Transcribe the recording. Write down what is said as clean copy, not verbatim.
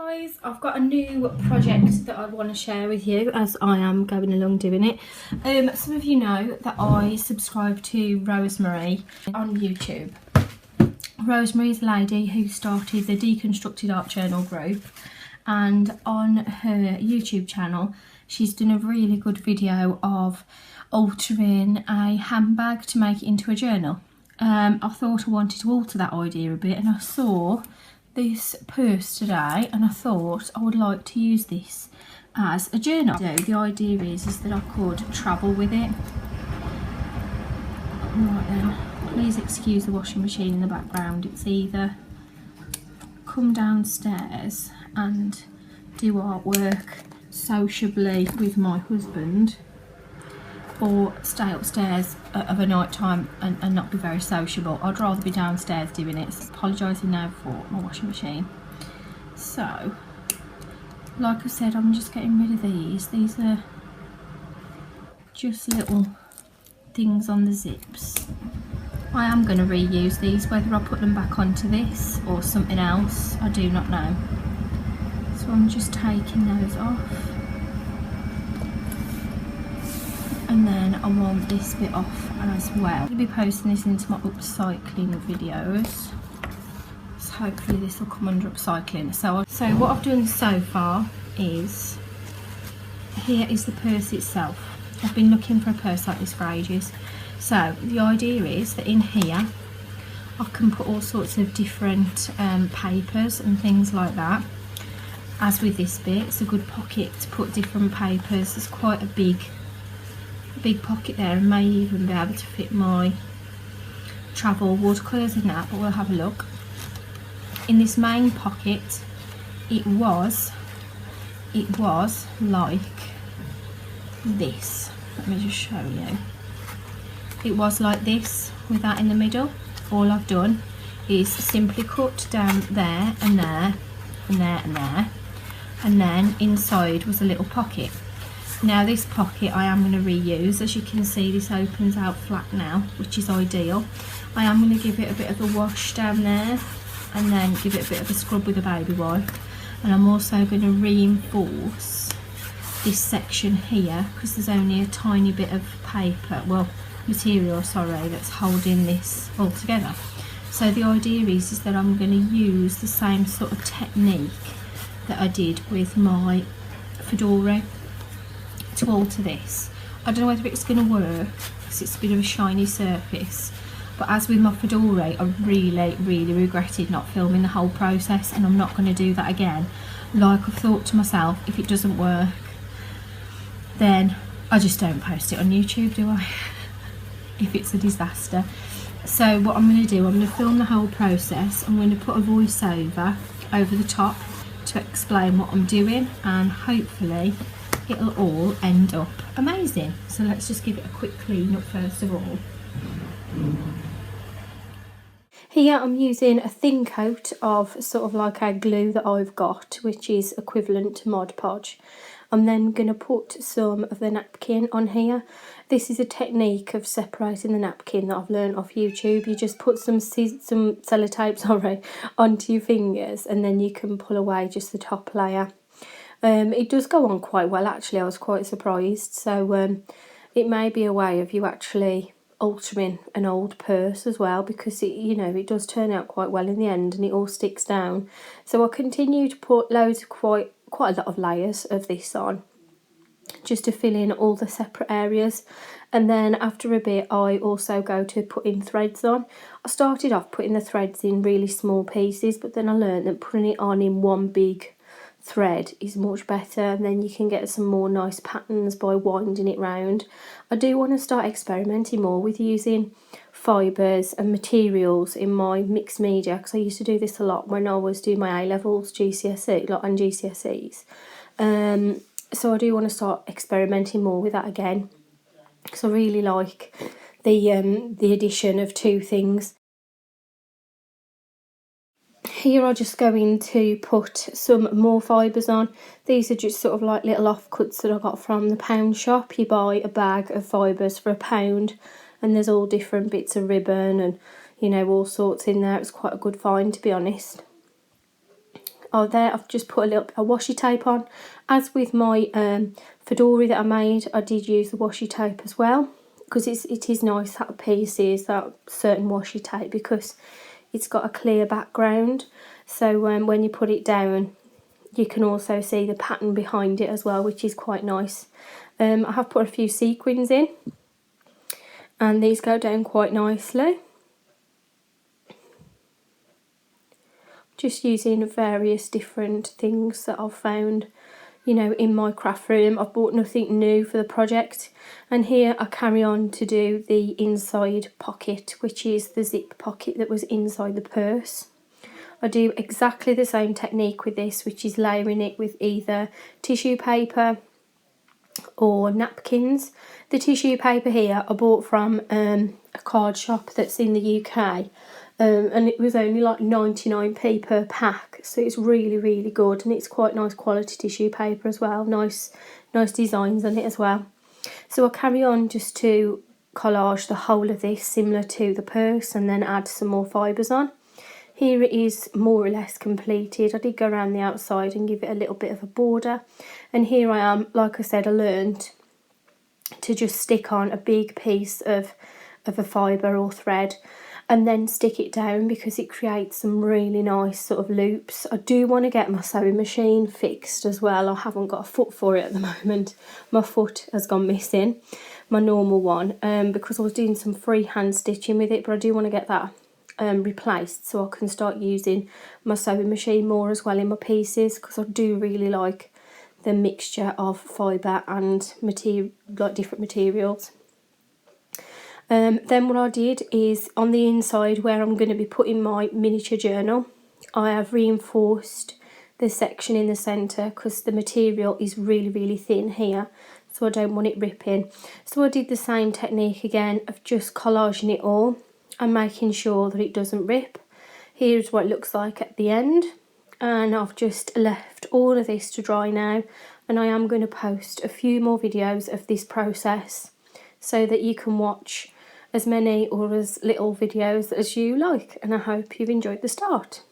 Guys, I've got a new project that I want to share with you as I am going along doing it. Some of you know that I subscribe to Rosemary on YouTube. Rosemary is a lady who started the Deconstructed Art Journal group, and on her YouTube channel she's done a really good video of altering a handbag to make it into a journal. I thought I wanted to alter that idea a bit, and I saw this purse today and I thought I would like to use this as a journal. So the idea is that I could travel with it. Right then, please excuse the washing machine in the background. It's either come downstairs and do artwork sociably with my husband, or stay upstairs of a night time and not be very sociable. I'd rather be downstairs doing it. So apologising now for my washing machine. So, like I said, I'm just getting rid of these. These are just little things on the zips. I am going to reuse these, whether I put them back onto this or something else, I do not know. So I'm just taking those off. And then I want this bit off as well. I'll be posting this into my upcycling videos, so hopefully this will come under upcycling. So what I've done so far is, here is the purse itself. I've been looking for a purse like this for ages. So the idea is that in here I can put all sorts of different papers and things like that. As with this bit, it's a good pocket to put different papers. There's quite a big pocket there, and may even be able to fit my travel watercolours in that, but we'll have a look. In this main pocket it was like this. Let me just show you. It was like this with that in the middle. All I've done is simply cut down there and there and there and there, and then inside was a little pocket. Now this pocket I am going to reuse. As you can see, this opens out flat now, which is ideal. I am going to give it a bit of a wash down there and then give it a bit of a scrub with a baby wipe. And I'm also going to reinforce this section here because there's only a tiny bit of paper, well, material, sorry, that's holding this all together. So the idea is that I'm going to use the same sort of technique that I did with my fedora to alter this. I don't know whether it's going to work because it's a bit of a shiny surface, but as with my fedora, I really regretted not filming the whole process, and I'm not going to do that again. Like, I've thought to myself, if it doesn't work, then I just don't post it on YouTube, do I? If it's a disaster. So what I'm going to do, I'm going to film the whole process. I'm going to put a voiceover over the top to explain what I'm doing, and hopefully it'll all end up amazing. So let's just give it a quick clean up first of all. Here I'm using a thin coat of sort of like a glue that I've got, which is equivalent to Mod Podge. I'm then going to put some of the napkin on here. This is a technique of separating the napkin that I've learned off YouTube. You just put some sellotape onto your fingers, and then you can pull away just the top layer. It does go on quite well actually. I was quite surprised. So it may be a way of you actually altering an old purse as well, because it, you know, it does turn out quite well in the end and it all sticks down. So I continue to put loads of quite a lot of layers of this on, just to fill in all the separate areas. And then after a bit I also go to putting threads on. I started off putting the threads in really small pieces, but then I learned that putting it on in one big thread is much better, and then you can get some more nice patterns by winding it round. I do want to start experimenting more with using fibres and materials in my mixed media, because I used to do this a lot when I was doing my A-levels, GCSE, like on GCSEs. So I do want to start experimenting more with that again, because I really like the addition of two things. Here I'm just going to put some more fibres on. These are just sort of like little offcuts that I got from the pound shop. You buy a bag of fibres for £1 and there's all different bits of ribbon and, you know, all sorts in there. It's quite a good find, to be honest. Oh, there I've just put a washi tape on. As with my fedora that I made, I did use the washi tape as well, because it is nice that piece is that certain washi tape, because it's got a clear background, so when you put it down you can also see the pattern behind it as well, which is quite nice. I have put a few sequins in and these go down quite nicely. Just using various different things that I've found, you know, in my craft room. I've bought nothing new for the project. And here I carry on to do the inside pocket, which is the zip pocket that was inside the purse. I do exactly the same technique with this, which is layering it with either tissue paper or napkins. The tissue paper here I bought from a card shop that's in the UK, and it was only like 99p per pack, so it's really good, and it's quite nice quality tissue paper as well. Nice designs on it as well. So I'll carry on just to collage the whole of this similar to the purse, and then add some more fibres on. Here it is more or less completed. I did go around the outside and give it a little bit of a border. And here I am, like I said, I learned to just stick on a big piece of a fibre or thread and then stick it down, because it creates some really nice sort of loops. I do want to get my sewing machine fixed as well. I haven't got a foot for it at the moment. My foot has gone missing, my normal one, because I was doing some freehand stitching with it, but I do want to get that replaced so I can start using my sewing machine more as well in my pieces, because I do really like the mixture of fibre and material, like different materials. Then what I did is on the inside where I'm going to be putting my miniature journal, I have reinforced the section in the centre because the material is really thin here, so I don't want it ripping. So I did the same technique again of just collaging it all and making sure that it doesn't rip. Here's what it looks like at the end, and I've just left all of this to dry now, and I am going to post a few more videos of this process so that you can watch as many or as little videos as you like, and I hope you've enjoyed the start.